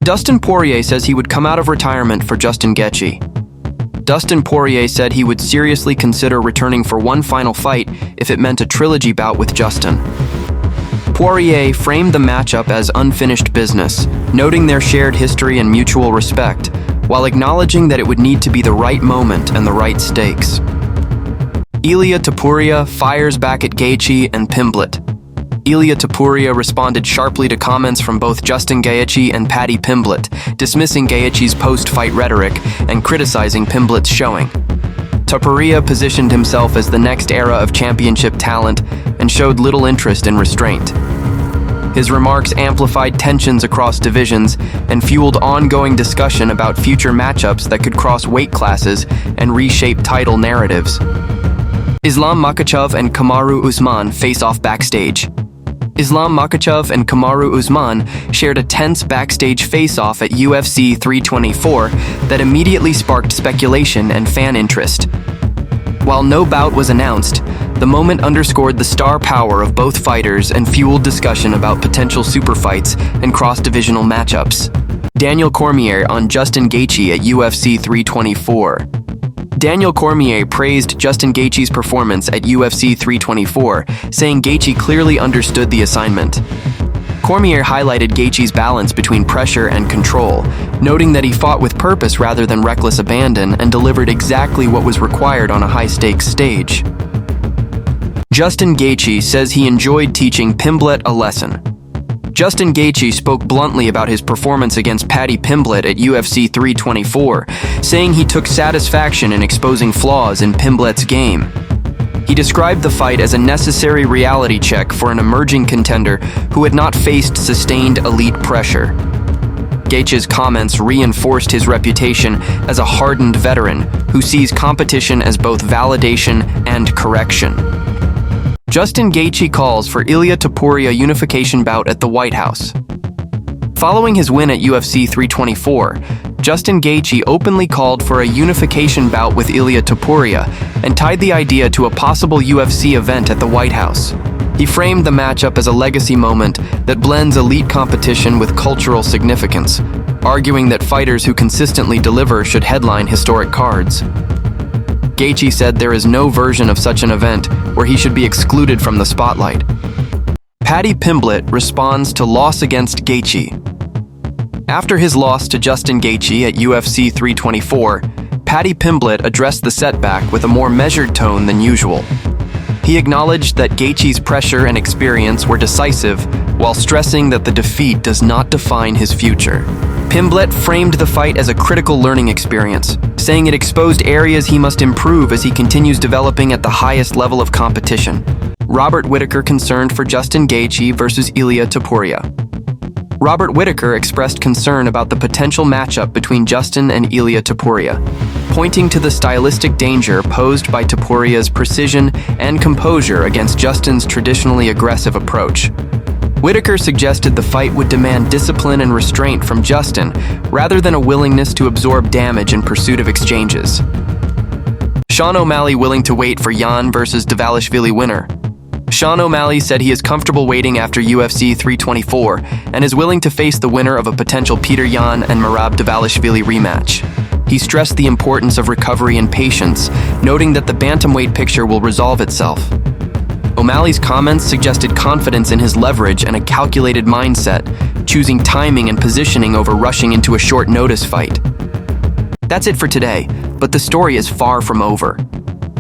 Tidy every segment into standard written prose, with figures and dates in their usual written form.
Dustin Poirier says he would come out of retirement for Justin Gaethje. Dustin Poirier said he would seriously consider returning for one final fight if it meant a trilogy bout with Justin. Poirier framed the matchup as unfinished business, noting their shared history and mutual respect, while acknowledging that it would need to be the right moment and the right stakes. Ilia Topuria fires back at Gaethje and Pimblett. Ilia Topuria responded sharply to comments from both Justin Gaethje and Paddy Pimblett, dismissing Gaethje's post-fight rhetoric and criticizing Pimblett's showing. Topuria positioned himself as the next era of championship talent and showed little interest in restraint. His remarks amplified tensions across divisions and fueled ongoing discussion about future matchups that could cross weight classes and reshape title narratives. Islam Makhachev and Kamaru Usman face off backstage. Islam Makhachev and Kamaru Usman shared a tense backstage face-off at UFC 324 that immediately sparked speculation and fan interest. While no bout was announced, the moment underscored the star power of both fighters and fueled discussion about potential super fights and cross-divisional matchups. Daniel Cormier on Justin Gaethje at UFC 324. Daniel Cormier praised Justin Gaethje's performance at UFC 324, saying Gaethje clearly understood the assignment. Cormier highlighted Gaethje's balance between pressure and control, noting that he fought with purpose rather than reckless abandon and delivered exactly what was required on a high-stakes stage. Justin Gaethje says he enjoyed teaching Pimblett a lesson. Justin Gaethje spoke bluntly about his performance against Paddy Pimblett at UFC 324, saying he took satisfaction in exposing flaws in Pimblett's game. He described the fight as a necessary reality check for an emerging contender who had not faced sustained elite pressure. Gaethje's comments reinforced his reputation as a hardened veteran who sees competition as both validation and correction. Justin Gaethje calls for Ilia Topuria unification bout at the White House. Following his win at UFC 324, Justin Gaethje openly called for a unification bout with Ilia Topuria and tied the idea to a possible UFC event at the White House. He framed the matchup as a legacy moment that blends elite competition with cultural significance, arguing that fighters who consistently deliver should headline historic cards. Gaethje said there is no version of such an event where he should be excluded from the spotlight. Paddy Pimblett responds to loss against Gaethje. After his loss to Justin Gaethje at UFC 324, Paddy Pimblett addressed the setback with a more measured tone than usual. He acknowledged that Gaethje's pressure and experience were decisive, while stressing that the defeat does not define his future. Pimblett framed the fight as a critical learning experience, saying it exposed areas he must improve as he continues developing at the highest level of competition. Robert Whittaker concerned for Justin Gaethje versus Ilia Topuria. Robert Whittaker expressed concern about the potential matchup between Justin and Ilia Topuria, pointing to the stylistic danger posed by Topuria's precision and composure against Justin's traditionally aggressive approach. Whittaker suggested the fight would demand discipline and restraint from Justin, rather than a willingness to absorb damage in pursuit of exchanges. Sean O'Malley willing to wait for Yan versus Dvalishvili winner. Sean O'Malley said he is comfortable waiting after UFC 324 and is willing to face the winner of a potential Peter Yan and Merab Dvalishvili rematch. He stressed the importance of recovery and patience, noting that the bantamweight picture will resolve itself. O'Malley's comments suggested confidence in his leverage and a calculated mindset, choosing timing and positioning over rushing into a short-notice fight. That's it for today, but the story is far from over.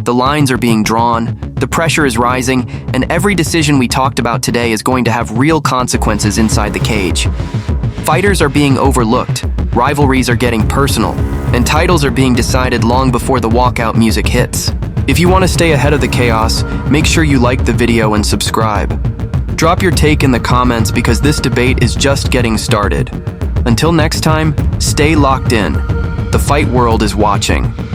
The lines are being drawn, the pressure is rising, and every decision we talked about today is going to have real consequences inside the cage. Fighters are being overlooked, rivalries are getting personal, and titles are being decided long before the walkout music hits. If you want to stay ahead of the chaos, make sure you like the video and subscribe. Drop your take in the comments because this debate is just getting started. Until next time, stay locked in. The fight world is watching.